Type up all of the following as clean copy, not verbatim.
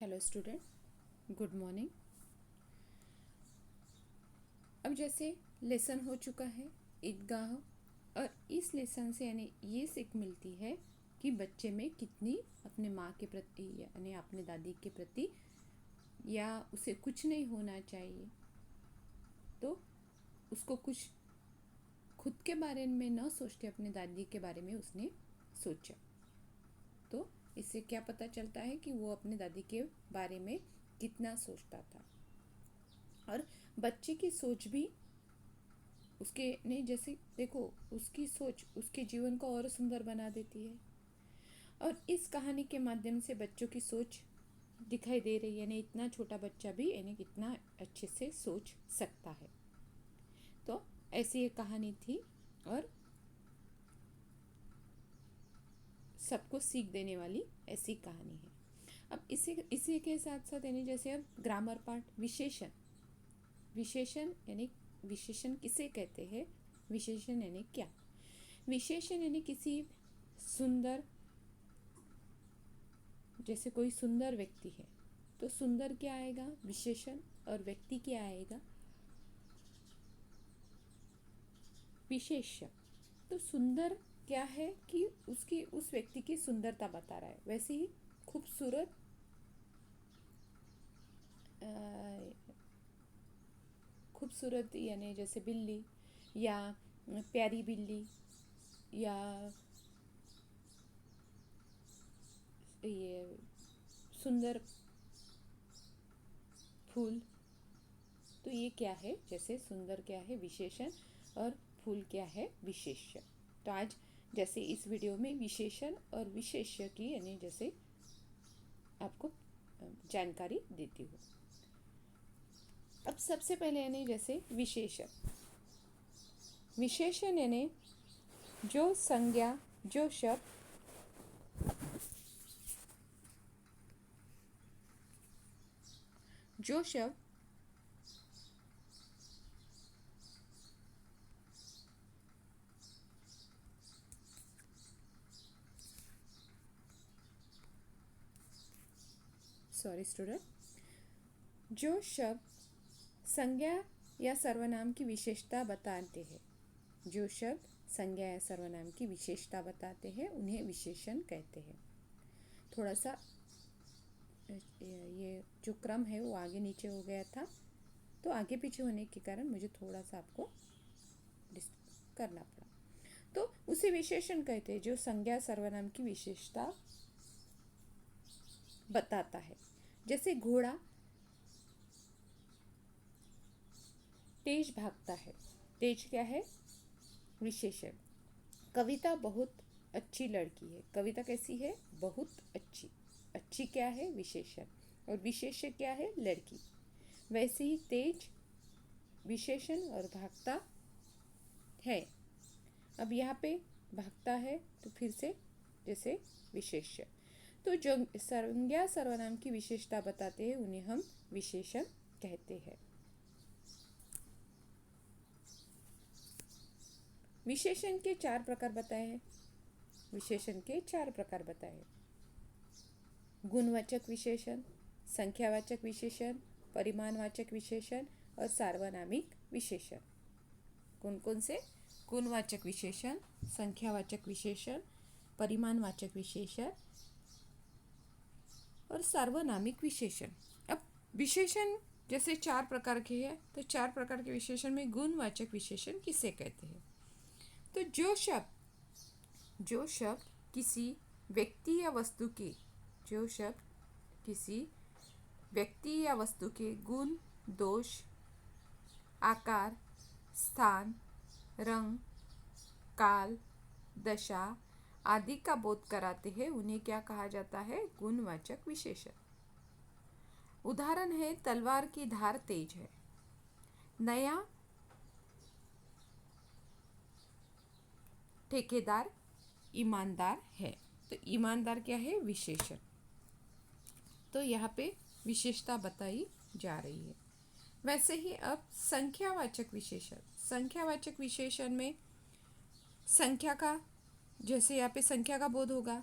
Hello student, good morning. अब जैसे lesson हो चुका है ईदगाह, और इस लेसन से यानी ये सीख मिलती है कि बच्चे में कितनी अपने माँ के प्रति यानी अपने दादी के प्रति या उसे कुछ नहीं होना चाहिए, तो उसको कुछ खुद के बारे में न सोच के अपने दादी के बारे में उसने सोचा। तो इससे क्या पता चलता है कि वो अपने दादी के बारे में कितना सोचता था। और बच्चे की सोच भी उसके नहीं, जैसे देखो उसकी सोच उसके जीवन को और सुंदर बना देती है। और इस कहानी के माध्यम से बच्चों की सोच दिखाई दे रही है, यानी इतना छोटा बच्चा भी यानी कितना अच्छे से सोच सकता है। तो ऐसी एक कहानी थी और सबको सीख देने वाली ऐसी कहानी है। अब इसी के साथ साथ यानी जैसे अब ग्रामर पार्ट, विशेषण। विशेषण यानी विशेषण किसे कहते हैं? विशेषण यानी क्या? विशेषण यानी किसी सुंदर, जैसे कोई सुंदर व्यक्ति है तो सुंदर क्या आएगा? विशेषण। और व्यक्ति क्या आएगा? विशेष्य। तो सुंदर क्या है कि उसकी उस व्यक्ति की सुंदरता बता रहा है। वैसे ही खूबसूरत, खूबसूरत यानी जैसे बिल्ली या प्यारी बिल्ली या ये सुंदर फूल, तो ये क्या है? जैसे सुंदर क्या है? विशेषण। और फूल क्या है? विशेष्य। तो आज जैसे इस वीडियो में विशेषण और विशेष्य की यानी जैसे आपको जानकारी देती हूँ। अब सबसे पहले यानी जैसे विशेषण। विशेषण यानी जो संज्ञा, जो शब्द जो शब्द सॉरी स्टूडेंट, जो शब्द संज्ञा या सर्वनाम की विशेषता बताते हैं, जो शब्द संज्ञा या सर्वनाम की विशेषता बताते हैं उन्हें विशेषण कहते हैं। थोड़ा सा ये जो क्रम है वो आगे नीचे हो गया था, तो आगे पीछे होने के कारण मुझे थोड़ा सा आपको करना पड़ा। तो उसे विशेषण कहते हैं जो संज्ञा सर्वनाम की विशेषता बताता है। जैसे घोड़ा तेज भागता है। तेज क्या है? विशेषण। कविता बहुत अच्छी लड़की है। कविता कैसी है? बहुत अच्छी। अच्छी क्या है? विशेषण। और विशेष्य क्या है? लड़की। वैसे ही तेज विशेषण और भागता है। अब यहाँ पे भागता है तो फिर से जैसे विशेष्य। तो जो संज्ञा सर्वनाम की विशेषता बताते हैं उन्हें हम विशेषण कहते हैं। विशेषण के 4 प्रकार बताए हैं। विशेषण के 4 प्रकार बताए हैं। गुणवाचक विशेषण, संख्यावाचक विशेषण, परिमाणवाचक विशेषण और सार्वनामिक विशेषण। कौन कौन से? गुणवाचक विशेषण, संख्यावाचक विशेषण, परिमाणवाचक विशेषण और सार्वनामिक विशेषण। अब विशेषण जैसे 4 प्रकार के हैं, तो 4 प्रकार के विशेषण में गुणवाचक विशेषण किसे कहते हैं? तो जो शब्द किसी व्यक्ति या वस्तु के, जो शब्द किसी व्यक्ति या वस्तु के गुण, दोष, आकार, स्थान, रंग, काल, दशा आदि का बोध कराते हैं उन्हें क्या कहा जाता है? गुणवाचक विशेषण। उदाहरण है तलवार की धार तेज है। नया ठेकेदार ईमानदार है। तो ईमानदार क्या है? विशेषण। तो यहाँ पे विशेषता बताई जा रही है। वैसे ही अब संख्यावाचक विशेषण। संख्यावाचक विशेषण में संख्या का, जैसे यहाँ पे संख्या का बोध होगा।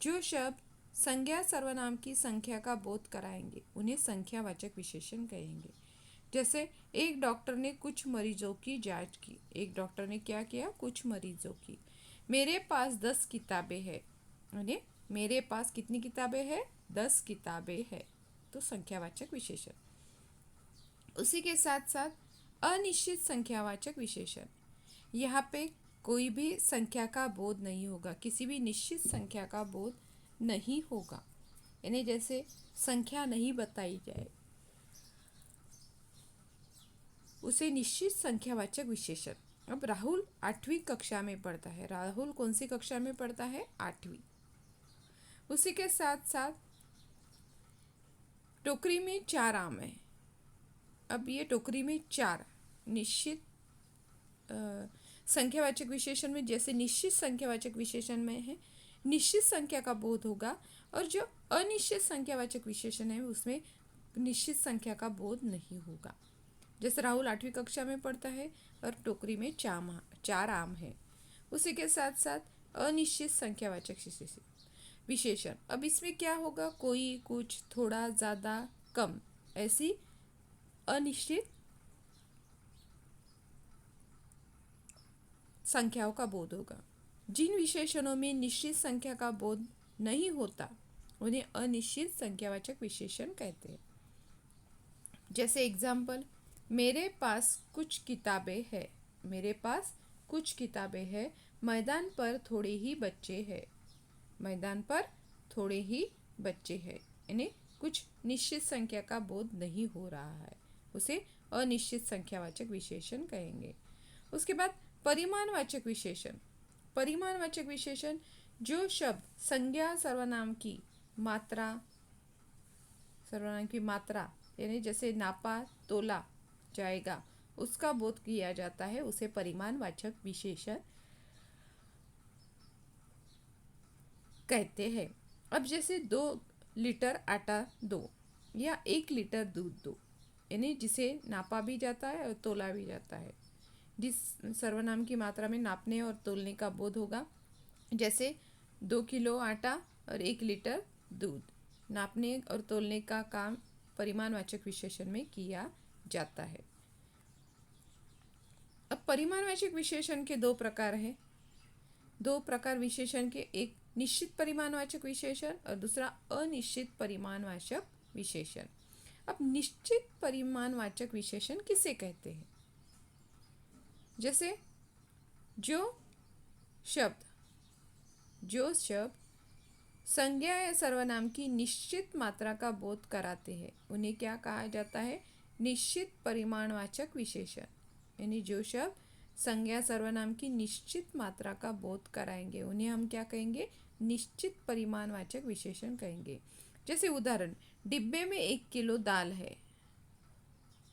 जो शब्द संज्ञा सर्वनाम की संख्या का बोध कराएंगे, उन्हें संख्यावाचक विशेषण कहेंगे। जैसे एक डॉक्टर ने कुछ मरीजों की जांच की। एक डॉक्टर ने क्या किया? कुछ मरीजों की। मेरे पास 10 किताबें हैं। यानी मेरे पास कितनी किताबें हैं? 10 किताबें हैं। तो संख्यावाचक विशेषण। उसी के साथ साथ अनिश्चित संख्यावाचक विशेषण। यहाँ पे कोई भी संख्या का बोध नहीं होगा, किसी भी निश्चित संख्या का बोध नहीं होगा। यानी जैसे संख्या नहीं बताई जाए, उसे निश्चित संख्यावाचक विशेषण। अब राहुल 8वीं कक्षा में पढ़ता है। राहुल कौन सी कक्षा में पढ़ता है? 8वीं। उसी के साथ साथ टोकरी में 4 आम है। अब ये टोकरी में 4 निश्चित संख्यावाचक विशेषण में, जैसे निश्चित संख्यावाचक विशेषण में है निश्चित संख्या का बोध होगा, और जो अनिश्चित संख्यावाचक विशेषण है उसमें निश्चित संख्या का बोध नहीं होगा। जैसे राहुल 8वीं कक्षा में पढ़ता है और टोकरी में 4 आम है। उसी के साथ साथ अनिश्चित संख्यावाचक विशेषण। अब इसमें क्या होगा? कोई, कुछ, थोड़ा, ज़्यादा, कम, ऐसी अनिश्चित संख्याओं का बोध होगा। जिन विशेषणों में निश्चित संख्या का बोध नहीं होता उन्हें अनिश्चित संख्यावाचक विशेषण कहते हैं। जैसे एग्जाम्पल, मेरे पास कुछ किताबें हैं। मेरे पास कुछ किताबें हैं। मैदान पर थोड़े ही बच्चे हैं। मैदान पर थोड़े ही बच्चे हैं। यानी कुछ निश्चित संख्या का बोध नहीं हो रहा है, उसे अनिश्चित संख्यावाचक विशेषण कहेंगे। उसके बाद परिमाणवाचक विशेषण। परिमाणवाचक विशेषण जो शब्द संज्ञा सर्वनाम की मात्रा यानी जैसे नापा, तोला जाएगा, उसका बोध किया जाता है, उसे परिमाणवाचक विशेषण कहते हैं। अब जैसे 2 लीटर आटा दो या 1 लीटर दूध दो, यानी जिसे नापा भी जाता है और तोला भी जाता है, जिस सर्वनाम की मात्रा में नापने और तोलने का बोध होगा। जैसे 2 किलो आटा और 1 लीटर दूध, नापने और तोलने का काम परिमाणवाचक विशेषण में किया जाता है। अब परिमाणवाचक विशेषण के 2 प्रकार हैं। 2 प्रकार विशेषण के, एक निश्चित परिमाणवाचक विशेषण और दूसरा अनिश्चित परिमाणवाचक विशेषण। अब निश्चित परिमाणवाचक विशेषण किसे कहते हैं? जैसे जो शब्द संज्ञा या सर्वनाम की निश्चित मात्रा का बोध कराते हैं उन्हें क्या कहा जाता है? निश्चित परिमाणवाचक विशेषण। यानी जो शब्द संज्ञा सर्वनाम की निश्चित मात्रा का बोध कराएंगे उन्हें हम क्या कहेंगे? निश्चित परिमाणवाचक विशेषण कहेंगे। जैसे उदाहरण, डिब्बे में 1 किलो दाल है।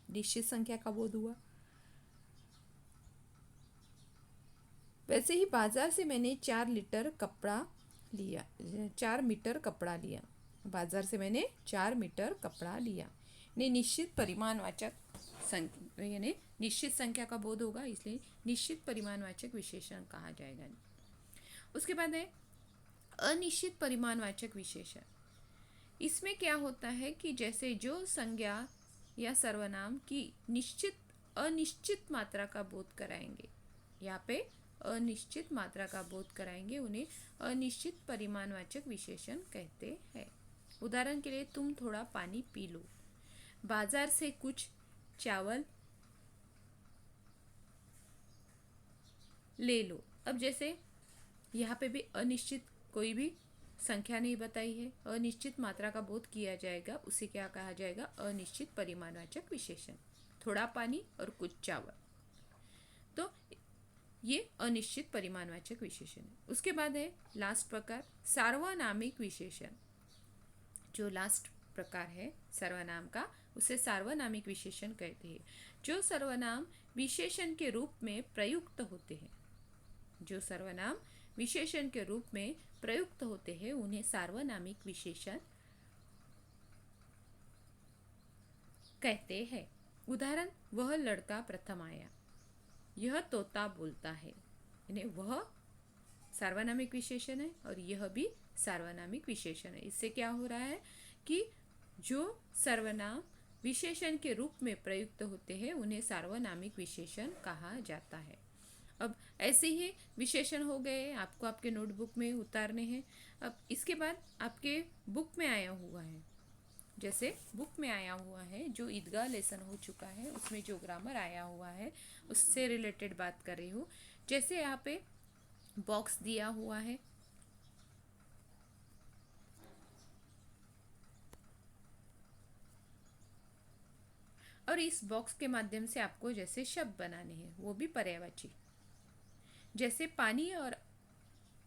निश्चित संख्या का बोध हुआ। वैसे ही बाजार से मैंने 4 मीटर कपड़ा लिया। बाजार से मैंने 4 मीटर कपड़ा लिया। निश्चित परिमाणवाचक यानी निश्चित संख्या का बोध होगा, इसलिए निश्चित परिमाणवाचक विशेषण कहा जाएगा। उसके बाद है अनिश्चित परिमाणवाचक विशेषण। इसमें क्या होता है कि जैसे जो संज्ञा या सर्वनाम की अनिश्चित मात्रा का बोध कराएंगे, यहाँ पे अनिश्चित मात्रा का बोध कराएंगे, उन्हें अनिश्चित परिमाणवाचक विशेषण कहते हैं। उदाहरण के लिए, तुम थोड़ा पानी पी लो। बाजार से कुछ चावल ले लो। अब जैसे यहाँ पे भी अनिश्चित कोई भी संख्या नहीं बताई है, अनिश्चित मात्रा का बोध किया जाएगा, उसे क्या कहा जाएगा? अनिश्चित परिमाणवाचक विशेषण। थोड़ा पानी और कुछ चावल, तो ये अनिश्चित परिमाणवाचक विशेषण है। उसके बाद है लास्ट प्रकार सार्वनामिक विशेषण। जो लास्ट प्रकार है सर्वनाम का, उसे सार्वनामिक विशेषण कहते हैं। जो सर्वनाम विशेषण के रूप में प्रयुक्त होते हैं, जो सर्वनाम विशेषण के रूप में प्रयुक्त होते हैं उन्हें सार्वनामिक विशेषण कहते हैं। उदाहरण, वह लड़का प्रथम आया। यह तोता बोलता है। यानी वह सार्वनामिक विशेषण है और यह भी सार्वनामिक विशेषण है। इससे क्या हो रहा है कि जो सर्वनाम विशेषण के रूप में प्रयुक्त होते हैं उन्हें सार्वनामिक विशेषण कहा जाता है। अब ऐसे ही विशेषण हो गए, आपको आपके नोटबुक में उतारने हैं। अब इसके बाद आपके बुक में आया हुआ है, जैसे बुक में आया हुआ है जो ईदगाह लेसन हो चुका है उसमें जो ग्रामर आया हुआ है उससे रिलेटेड बात कर रही हूँ। जैसे यहाँ पे बॉक्स दिया हुआ है, और इस बॉक्स के माध्यम से आपको जैसे शब्द बनाने हैं, वो भी पर्यायवाची। जैसे पानी और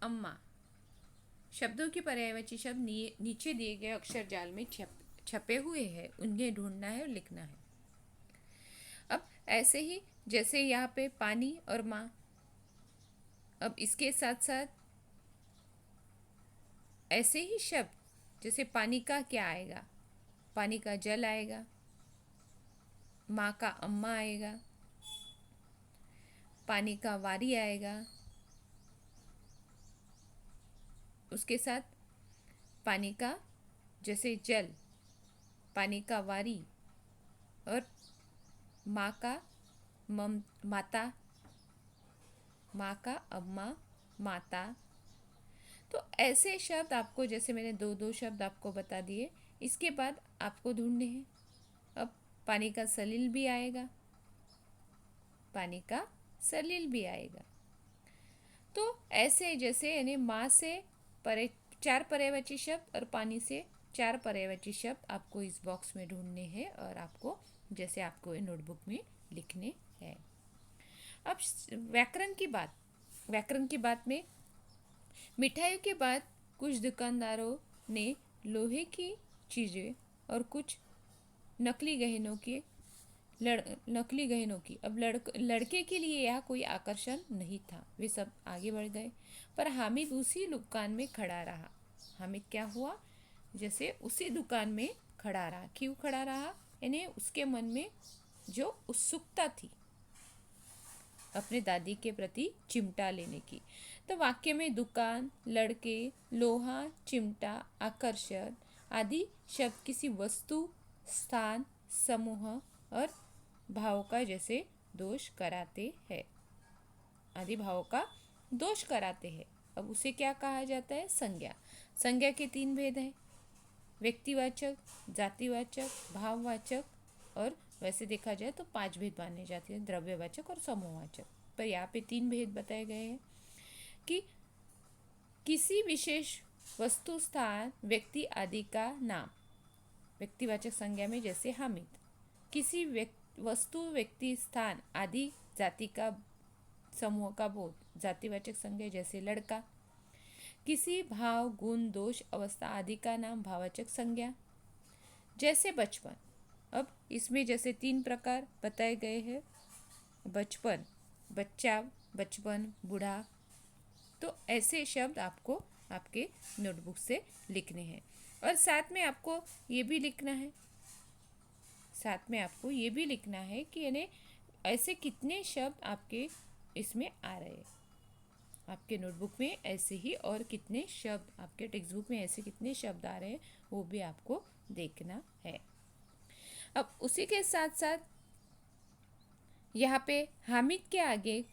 अम्मा शब्दों के पर्यायवाची शब्द नीचे दिए गए अक्षर जाल में छपे हुए हैं, उन्हें ढूंढना है और लिखना है। अब ऐसे ही जैसे यहाँ पे पानी और माँ, अब इसके साथ साथ ऐसे ही शब्द जैसे पानी का क्या आएगा, पानी का जल आएगा, माँ का अम्मा आएगा, पानी का वारी आएगा, उसके साथ पानी का जैसे जल, पानी का वारी और माँ का माता, माँ का अम्मा, माता। तो ऐसे शब्द आपको, जैसे मैंने दो दो शब्द आपको बता दिए, इसके बाद आपको ढूंढने हैं। अब पानी का सलील भी आएगा, पानी का सलील भी आएगा। तो ऐसे जैसे यानी माँ से चार पर्यायवाची शब्द और पानी से चार पर्यायवाची शब्द आपको इस बॉक्स में ढूंढने हैं और आपको जैसे आपको ये नोटबुक में लिखने हैं। अब व्याकरण की बात में मिठाइयों के बाद कुछ दुकानदारों ने लोहे की चीज़ें और कुछ नकली गहनों की अब लड़के के लिए यह कोई आकर्षण नहीं था। वे सब आगे बढ़ गए, पर हामिद उसी दुकान में खड़ा रहा। हामिद क्या हुआ, जैसे उसी दुकान में खड़ा रहा। क्यों खड़ा रहा, यानी उसके मन में जो उत्सुकता थी अपने दादी के प्रति चिमटा लेने की। तो वाक्य में दुकान, लड़के, लोहा, चिमटा, आकर्षण आदि शब्द किसी वस्तु, स्थान, समूह और भाव का जैसे दोष कराते हैं, आदि भावों का दोष कराते हैं। अब उसे क्या कहा जाता है, संज्ञा। संज्ञा के तीन भेद हैं, व्यक्तिवाचक, जातिवाचक, भाववाचक, और वैसे देखा जाए तो पांच भेद माने जाते हैं, द्रव्यवाचक और समूहवाचक। पर यहाँ पे तीन भेद बताए गए हैं कि किसी विशेष वस्तु, स्थान, व्यक्ति आदि का नाम, व्यक्तिवाचक संज्ञा में जैसे हामिद। किसी वस्तु, व्यक्ति, स्थान आदि जाति का समूह का बोध, जातिवाचक संज्ञा जैसे लड़का। किसी भाव, गुण, दोष, अवस्था आदि का नाम, भाववाचक संज्ञा जैसे बचपन। अब इसमें जैसे तीन प्रकार बताए गए हैं, बचपन, बच्चा, बचपन, बूढ़ा। तो ऐसे शब्द आपको आपके नोटबुक से लिखने हैं। और साथ में आपको ये भी लिखना है, कि यानी ऐसे कितने शब्द आपके इसमें आ रहे हैं, आपके नोटबुक में ऐसे ही और कितने शब्द, आपके टेक्स्ट बुक में ऐसे कितने शब्द आ रहे हैं वो भी आपको देखना है। अब उसी के साथ साथ यहाँ पे हामिद के आगे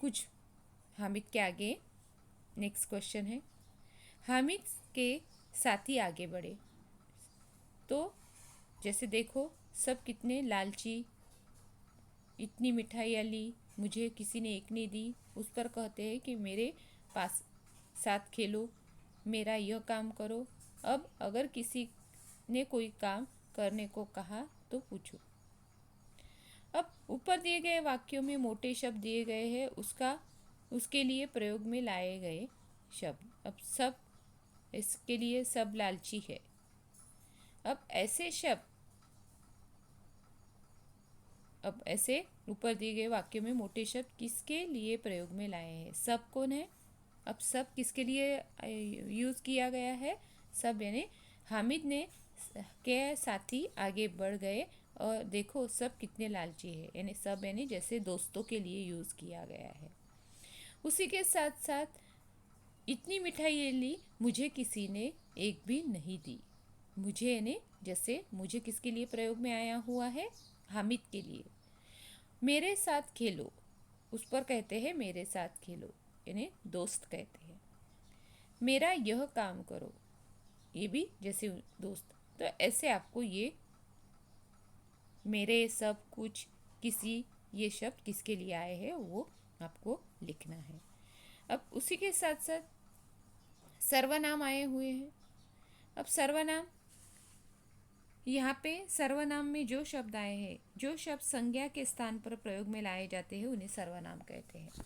नेक्स्ट क्वेश्चन है, हामिद के साथी आगे बढ़े। तो जैसे देखो, सब कितने लालची, इतनी मिठाइयाँ ली, मुझे किसी ने एक नहीं दी। उस पर कहते हैं कि मेरे पास साथ खेलो, मेरा यह काम करो। अब अगर किसी ने कोई काम करने को कहा तो पूछो। अब ऊपर दिए गए वाक्यों में मोटे शब्द दिए गए हैं, उसके लिए प्रयोग में लाए गए शब्द। अब सब, इसके लिए सब लालची है। अब ऐसे ऊपर दिए गए वाक्यों में मोटे शब्द किसके लिए प्रयोग में लाए हैं, सब कौन है। अब सब किसके लिए यूज़ किया गया है, सब यानी हामिद ने के साथी आगे बढ़ गए और देखो सब कितने लालची है, यानी सब यानी जैसे दोस्तों के लिए यूज़ किया गया है। उसी के साथ साथ इतनी मिठाई ली, मुझे किसी ने एक भी नहीं दी। मुझे यानी जैसे मुझे किसके लिए प्रयोग में आया हुआ है, हामिद के लिए। मेरे साथ खेलो, उस पर कहते हैं मेरे साथ खेलो, यानी दोस्त कहते हैं। मेरा यह काम करो, ये भी जैसे दोस्त। तो ऐसे आपको ये मेरे, सब, कुछ, किसी, ये शब्द किसके लिए आए हैं वो आपको लिखना है। अब उसी के साथ साथ सर्वनाम आए हुए हैं। अब सर्वनाम, यहाँ पे सर्वनाम में जो शब्द आए हैं, जो शब्द संज्ञा के स्थान पर प्रयोग में लाए जाते हैं, उन्हें सर्वनाम कहते हैं।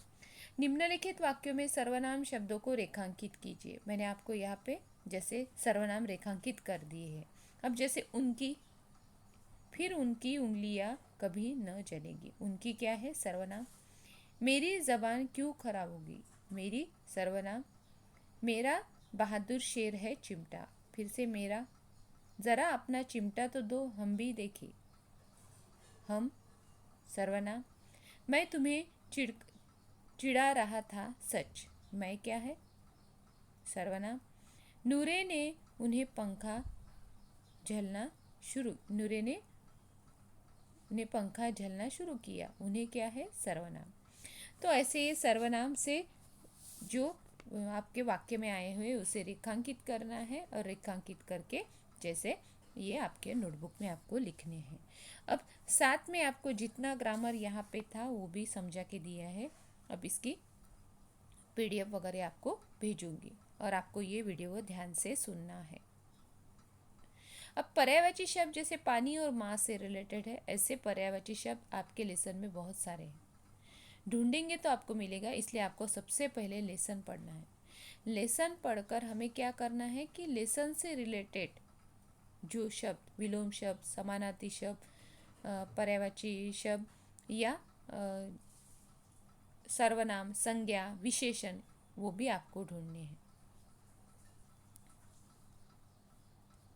निम्नलिखित वाक्यों में सर्वनाम शब्दों को रेखांकित कीजिए। मैंने आपको यहाँ पे जैसे सर्वनाम रेखांकित कर दिए हैं। अब जैसे उनकी, फिर उनकी उंगलियां कभी न जलेगी। उनकी क्या है, सर्वनाम। मेरी जबान क्यों खराब होगी, मेरी सर्वनाम। मेरा बहादुर शेर है चिमटा, फिर से मेरा। ज़रा अपना चिमटा तो दो हम भी देखें, हम, सर्वनाम। मैं तुम्हें चिढ़ा रहा था सच, मैं क्या है, सर्वनाम। नूरे ने उन्हें पंखा झलना शुरू, नूरे ने उन्हें पंखा झलना शुरू किया, उन्हें क्या है, सर्वनाम। तो ऐसे ये सर्वनाम से जो आपके वाक्य में आए हुए उसे रेखांकित करना है, और रेखांकित करके जैसे ये आपके नोटबुक में आपको लिखने हैं। अब साथ में आपको जितना ग्रामर यहाँ पे था वो भी समझा के दिया है। अब इसकी PDF वगैरह आपको भेजूंगी, और आपको ये वीडियो को ध्यान से सुनना है। अब पर्यायवाची शब्द जैसे पानी और माँ से रिलेटेड है, ऐसे पर्यायवाची शब्द आपके लेसन में बहुत सारे हैं। ढूंढेंगे तो आपको मिलेगा, इसलिए आपको सबसे पहले लेसन पढ़ना है। लेसन पढ़कर हमें क्या करना है कि लेसन से रिलेटेड जो शब्द, विलोम शब्द, समानार्थी शब्द, पर्यायवाची शब्द या सर्वनाम, संज्ञा, विशेषण, वो भी आपको ढूंढने हैं।